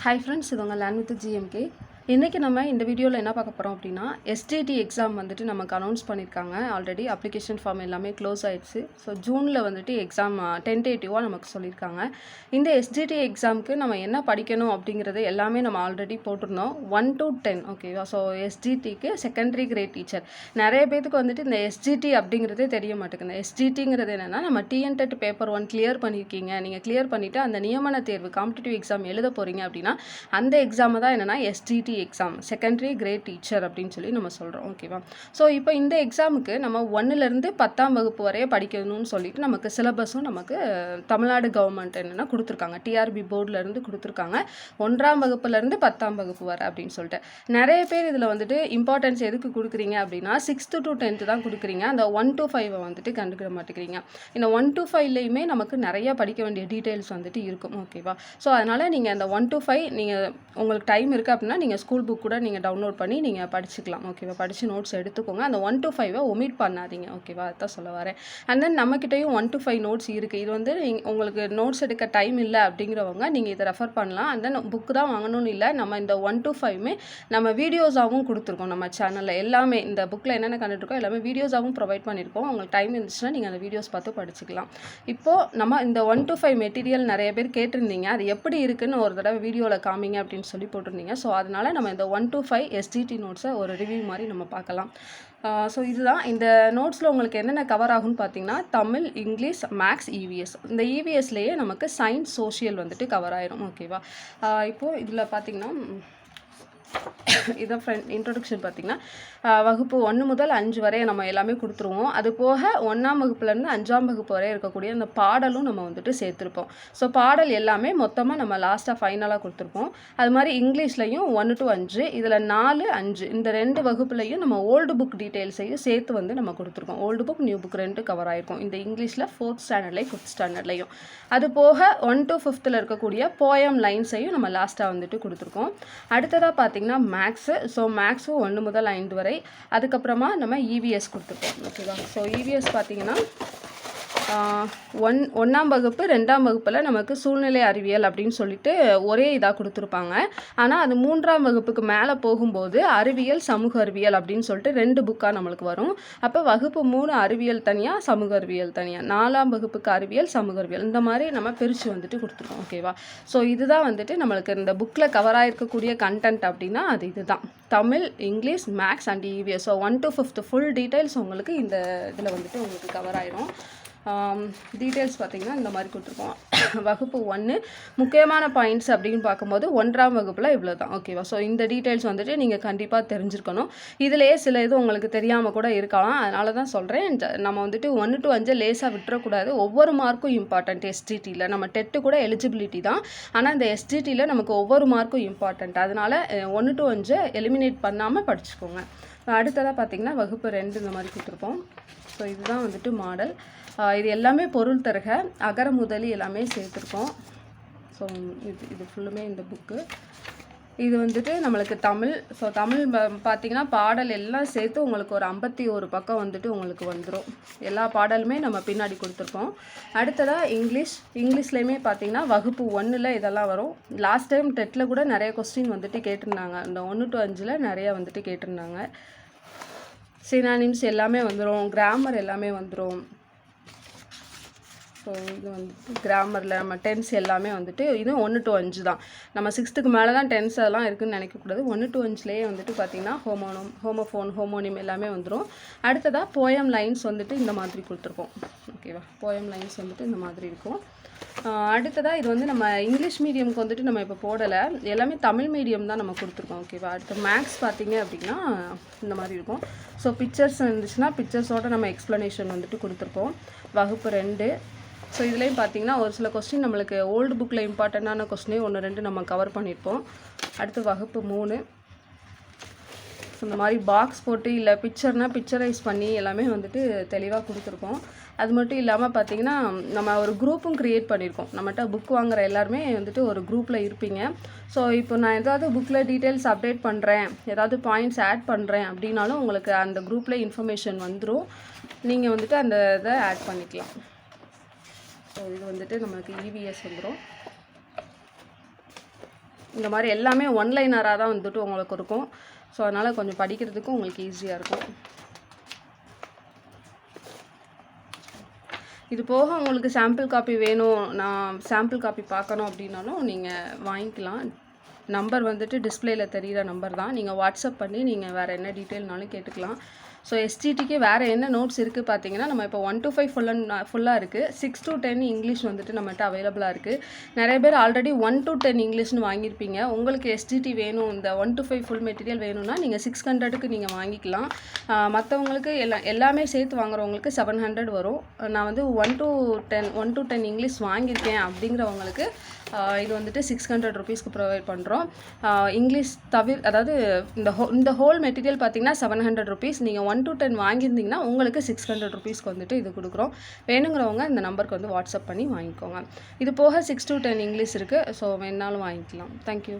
Hi friends, இது உங்கள் learn with GMK. இன்றைக்கி நம்ம இந்த வீடியோவில் என்ன பார்க்க போகிறோம் அப்படின்னா, எஸ்டிடி எக்ஸாம் வந்துட்டு நமக்கு அனௌன்ஸ் பண்ணியிருக்காங்க. ஆல்ரெடி அப்ளிகேஷன் ஃபார்ம் எல்லாமே க்ளோஸ் ஆகிடுச்சு. ஸோ ஜூனில் வந்துட்டு எக்ஸாம் டென்டேட்டிவாக நமக்கு சொல்லியிருக்காங்க. இந்த எஸ்டிடி எக்ஸாமுக்கு நம்ம என்ன படிக்கணும் அப்படிங்கிறது எல்லாமே நம்ம ஆல்ரெடி போட்டிருந்தோம். 1 to 10 ஓகேவா. ஸோ எஸ்டிடிக்கு செகண்டரி கிரேட் டீச்சர். நிறைய பேருக்கு வந்துட்டு இந்த எஸ்டிடி அப்படிங்கிறதே தெரிய மாட்டேங்குது. இந்த எஸ்டிடிங்கிறது என்னென்னா, நம்ம டிஎன்டெட் பேப்பர் 1 கிளியர் பண்ணியிருக்கீங்க. நீங்கள் கிளியர் பண்ணிவிட்டு அந்த நியமன தேர்வு காம்படிட்டிவ் எக்ஸாம் எழுத போகிறீங்க அப்படின்னா, அந்த எக்ஸாமை தான் என்னென்னா STD exam, secondary grade teacher அப்படின்னு சொல்லி நம்ம சொல்கிறோம். ஓகேவா. ஸோ இப்போ இந்த எக்ஸாமுக்கு நம்ம 1லேருந்து 10ஆம் வகுப்பு வரைய படிக்கணும்னு சொல்லிட்டு நமக்கு சிலபஸும் நமக்கு தமிழ்நாடு கவர்மெண்ட் என்னென்னா கொடுத்துருக்காங்க. டிஆர்பி போர்டிலேருந்து கொடுத்துருக்காங்க. 1ஆம் வகுப்புலேருந்து 10ஆம் வகுப்பு வரை அப்படின்னு சொல்லிட்டு நிறைய பேர் இதில் வந்துட்டு இம்பார்ட்டன்ஸ் எதுக்கு கொடுக்குறீங்க அப்படின்னா 6th to 10th தான் கொடுக்குறீங்க. அந்த 1 to 5 வந்துட்டு கண்டுக்கிற மாட்டேங்கிறீங்க. இந்த 1 to 5லேயுமே நமக்கு நிறைய படிக்க வேண்டிய டீட்டெயில்ஸ் வந்துட்டு இருக்கும். ஓகேவா. ஸோ அதனால் நீங்கள் அந்த 1 to 5 நீங்கள் உங்களுக்கு டைம் இருக்குது அப்படின்னா நீங்கள் ஸ்கூல் புக் கூட நீங்கள் டவுன்லோட் பண்ணி நீங்கள் படிச்சுக்கலாம். ஓகேவா. படித்து நோட்ஸ் எடுத்துக்கோங்க. அந்த 1 to 5 ஒமிட் பண்ணாதீங்க. ஓகேவா. அதுதான் சொல்ல வரேன். அண்ட் தென் நம்மக்கிட்டையும் 1 to 5 நோட்ஸ் இருக்குது. இது வந்து உங்களுக்கு நோட்ஸ் எடுக்க டைம் இல்லை அப்படிங்கிறவங்க நீங்கள் இதை ரெஃபர் பண்ணலாம். அண்ட் தென் புக்கு தான் வாங்கணும்னு இல்லை, நம்ம இந்த 1 to 5மே நம்ம வீடியோஸாகவும் கொடுத்துருக்கோம். நம்ம சேனலில் எல்லாமே இந்த புக்கில் என்னென்ன கண்டுருக்கோம் எல்லாமே வீடியோஸாகவும் ப்ரொவைட் பண்ணியிருக்கோம். உங்களுக்கு டைம் இருந்துச்சுன்னா நீங்கள் அந்த வீடியோஸ் பார்த்து படிச்சுக்கலாம். இப்போது நம்ம இந்த 1 to 5 மெட்டீரியல் நிறைய பேர் கேட்டிருந்தீங்க. அது எப்படி இருக்குன்னு ஒரு தடவை வீடியோவில் காமிங்க அப்படின்னு சொல்லி போட்டிருந்தீங்க. ஸோ அதனால் நம்ம இந்த 1 to 5 எஸ்டிடி நோட்ஸை ஒரு ரிவ்யூ மாதிரி நம்ம பார்க்கலாம். ஸோ இதுதான் இந்த நோட்ஸில் உங்களுக்கு என்னென்ன கவர் ஆகும்னு பார்த்தீங்கன்னா, தமிழ், இங்கிலீஷ், மேக்ஸ், இவிஎஸ். இந்த இவிஎஸ்லேயே நமக்கு சயின்ஸ், சோஷியல் வந்துட்டு கவர் ஆயிரும். ஓகேவா. இப்போது இதில் பார்த்தீங்கன்னா இதான் ஃப்ரெண்ட் இன்ட்ரொடக்ஷன். பார்த்திங்கன்னா வகுப்பு 1 முதல் 5 வரை நம்ம எல்லாமே கொடுத்துருவோம். அது போக 1ஆம் வகுப்புலேருந்து 5ஆம் வகுப்பு வரை இருக்கக்கூடிய அந்த பாடலும் நம்ம வந்துட்டு சேர்த்துருப்போம். ஸோ பாடல் எல்லாமே மொத்தமாக நம்ம லாஸ்ட்டாக ஃபைனலாக கொடுத்துருப்போம். அது மாதிரி இங்கிலீஷ்லையும் 1 to 5, இதில் 4, 5 இந்த 2 வகுப்புலையும் நம்ம ஓல்டு புக் டீட்டெயில்ஸையும் சேர்த்து வந்து நம்ம கொடுத்துருக்கோம். Old book, new book 2 cover ஆகிருக்கும். இந்த இங்கிலீஷில் 4th ஸ்டாண்டர்ட்லையும் 5th ஸ்டாண்டர்ட்லையும். அது போக 1 to 5th இருக்கக்கூடிய போயம் லைன்ஸையும் நம்ம லாஸ்ட்டாக வந்துட்டு கொடுத்துருக்கோம். அடுத்ததாக பார்த்திங்கன்னா மேக்ஸு. ஸோ மேக்ஸும் 1 முதல் 5 வரை. அதுக்கப்புறமா நம்ம இவிஎஸ் கொடுத்துருக்கோம். ஓகேவா. ஸோ இவிஎஸ் பார்த்திங்கன்னா 1ஆம் வகுப்பு 2ஆம் வகுப்பில் நமக்கு சூழ்நிலை அறிவியல் அப்படின்னு சொல்லிட்டு ஒரே இதாக கொடுத்துருப்பாங்க. ஆனால் அது 3ஆம் வகுப்புக்கு மேலே போகும்போது அறிவியல், சமூக அறிவியல் அப்படின்னு சொல்லிட்டு 2 புக்காக நம்மளுக்கு வரும். அப்போ வகுப்பு 3 அறிவியல் தனியாக, சமூக அறிவியல் தனியாக, 4ஆம் வகுப்புக்கு அறிவியல், சமூக அறிவியல் இந்த மாதிரி நம்ம பிரித்து வந்துட்டு கொடுத்துருக்கோம். ஓகேவா. ஸோ இதுதான் வந்துட்டு நம்மளுக்கு இந்த புக்கில் கவர் ஆகிருக்கக்கூடிய கண்டென்ட் அப்படின்னா அது இதுதான். Tamil, English, maths and EVS. So 1 to 5th full details உங்களுக்கு இந்த இதில் வந்துட்டு உங்களுக்கு கவர் ஆயிரும். டீட்டெயில்ஸ் பார்த்திங்கன்னா இந்த மாதிரி கொடுத்துருக்கோம். வகுப்பு 1 முக்கியமான பாயிண்ட்ஸ் அப்படின்னு பார்க்கும்போது 1ஆம் வகுப்பில் இவ்வளோ தான். ஓகேவா. ஸோ இந்த டீட்டெயில்ஸ் வந்துட்டு நீங்கள் கண்டிப்பாக தெரிஞ்சிருக்கணும். இதிலேயே சில இது உங்களுக்கு தெரியாமல் கூட இருக்கலாம். அதனால தான் சொல்கிறேன், நம்ம வந்துட்டு 1 to 5 லேசாக விட்டுறக்கூடாது. ஒவ்வொரு மார்க்கும் இம்பார்ட்டண்ட். எஸ்டிடியில் நம்ம டெட்டு கூட எலிஜிபிலிட்டி தான், ஆனால் இந்த எஸ்டிடியில் நமக்கு ஒவ்வொரு மார்க்கும் இம்பார்ட்டண்ட். அதனால் 1 to 5 எலிமினேட் பண்ணாமல் படிச்சுக்கோங்க. அடுத்ததாக பார்த்திங்கன்னா வகுப்பு 2 இந்த மாதிரி கொடுத்துருப்போம். ஸோ இதுதான் வந்துட்டு மாடல். இது எல்லாமே பொருள் தருக, அகர முதலி எல்லாமே சேர்த்துருக்கோம். ஸோ இது ஃபுல்லுமே இந்த புக்கு. இது வந்துட்டு நம்மளுக்கு தமிழ். ஸோ தமிழ் பார்த்திங்கன்னா பாடல் எல்லாம் சேர்த்து உங்களுக்கு ஒரு 51 பக்கம் வந்துட்டு உங்களுக்கு வந்துடும். எல்லா பாடலுமே நம்ம பின்னாடி கொடுத்துருக்கோம். அடுத்ததாக இங்கிலீஷ்லேயுமே பார்த்திங்கன்னா வகுப்பு 1ல் இதெல்லாம் வரும். லாஸ்ட் டைம் டெட்டில் கூட நிறைய கொஸ்டின் வந்துட்டு கேட்டிருந்தாங்க. இந்த 1 to 5ல் நிறையா வந்துட்டு கேட்டிருந்தாங்க. சினானிம்ஸ் எல்லாமே வந்துடும், கிராமர் எல்லாமே வந்துடும். ஸோ இது வந்துட்டு கிராமரில் நம்ம டென்ஸ் எல்லாமே வந்துட்டு இது 1 to 5 தான். நம்ம 6th மேலே தான் டென்ஸ் அதெல்லாம் இருக்குதுன்னு நினைக்கக்கூடாது. 1 to 5லேயே வந்துட்டு பார்த்திங்கன்னா ஹோமோஃபோன், ஹோமோனிம் எல்லாமே வந்துடும். அடுத்ததாக போயம் லைன்ஸ் வந்துட்டு இந்த மாதிரி கொடுத்துருக்கோம். ஓகேவா. போயம் லைன்ஸ் வந்துட்டு இந்த மாதிரி இருக்கும். அடுத்ததாக இது வந்து நம்ம இங்கிலீஷ் மீடியமுக்கு வந்துட்டு நம்ம இப்போ போடலை, எல்லாமே தமிழ் மீடியம் தான் நம்ம கொடுத்துருக்கோம். ஓகேவா. அடுத்து மேக்ஸ் பார்த்திங்க அப்படின்னா இந்த மாதிரி இருக்கும். ஸோ பிக்சர்ஸ் இருந்துச்சுன்னா பிக்சர்ஸோடு நம்ம எக்ஸ்ப்ளனேஷன் வந்துட்டு கொடுத்துருக்கோம். வகுப்பு 2. ஸோ இதுலேயும் பார்த்திங்கன்னா ஒரு சில கொஸ்டின் நம்மளுக்கு ஓல்டு புக்கில் இம்பார்ட்டண்ட்டான கொஸ்டினே 1, 2 நம்ம கவர் பண்ணியிருப்போம். அடுத்து வகுப்பு 3. ஸோ இந்த மாதிரி பாக்ஸ் போட்டு இல்லை பிக்சர்னால் பிக்சரைஸ் பண்ணி எல்லாமே வந்துட்டு தெளிவாக கொடுத்துருக்கோம். அது மட்டும் இல்லாமல் பார்த்திங்கன்னா நம்ம ஒரு குரூப்பும் க்ரியேட் பண்ணியிருக்கோம். நம்மகிட்ட புக் வாங்குகிற எல்லாருமே வந்துட்டு ஒரு குரூப்பில் இருப்பீங்க. ஸோ இப்போ நான் ஏதாவது புக்கில் டீட்டெயில்ஸ் அப்டேட் பண்ணுறேன், ஏதாவது பாயிண்ட்ஸ் ஆட் பண்ணுறேன் அப்படின்னாலும் உங்களுக்கு அந்த குரூப்பில் இன்ஃபர்மேஷன் வந்துடும். நீங்கள் வந்துட்டு அந்த இதை ஆட் பண்ணிக்கலாம். ஸோ இது வந்துட்டு நம்மளுக்கு இவிஎஸ் வந்துடும். இந்த மாதிரி எல்லாமே ஒன்லைனராக தான் வந்துட்டு உங்களுக்கு இருக்கும். ஸோ அதனால் கொஞ்சம் படிக்கிறதுக்கும் உங்களுக்கு ஈஸியாக இருக்கும். இது போக உங்களுக்கு சாம்பிள் காப்பி வேணும், நான் சாம்பிள் காப்பி பார்க்கணும் அப்படின்னாலும் நீங்கள் வாங்கிக்கலாம். நம்பர் வந்துட்டு டிஸ்பிளேயில் தெரிகிற நம்பர் தான். நீங்கள் வாட்ஸ்அப் பண்ணி நீங்கள் வேறு என்ன டீட்டெயில்னாலும் கேட்டுக்கலாம். ஸோ எஸ்டிடிக்கு வேறு என்ன நோட்ஸ் இருக்குது பார்த்தீங்கன்னா, நம்ம இப்போ 1 to 5 ஃபுல்லாக இருக்குது. 6 to 10 இங்கிலீஷ் வந்துட்டு நம்மகிட்ட அவைலபிளாக இருக்குது. நிறைய பேர் ஆல்ரெடி 1 to 10 இங்கிலீஷ்னு வாங்கியிருப்பீங்க. உங்களுக்கு எஸ்டிடி வேணும், இந்த 1 to 5 ஃபுல் மெட்டீரியல் வேணும்னா நீங்கள் 600க்கு நீங்கள் வாங்கிக்கலாம். மற்றவங்களுக்கு எல்லாமே சேர்த்து வாங்குறவங்களுக்கு 700 வரும். நான் வந்து 1 to 10 இங்கிலீஷ் வாங்கியிருக்கேன் அப்படிங்கிறவங்களுக்கு இது வந்துட்டு 600 ருபீஸ்க்கு ப்ரொவைட் பண்ணுறோம். இங்கிலீஷ் அதாவது இந்த ஹோல் மெட்டீரியல் பார்த்தீங்கன்னா 700 ருபீஸ். நீங்கள் 1 to 10 வாங்கியிருந்தீங்கன்னா உங்களுக்கு 600 ருபீஸ்க்கு வந்துட்டு இது கொடுக்குறோம். வேணுங்கிறவங்க இந்த நம்பருக்கு வந்து வாட்ஸ்அப் பண்ணி வாங்கிக்கோங்க. இது போக 6 to 10 இங்கிலீஷ் இருக்குது. ஸோ வேணாலும் வாங்கிக்கலாம். தேங்க்யூ.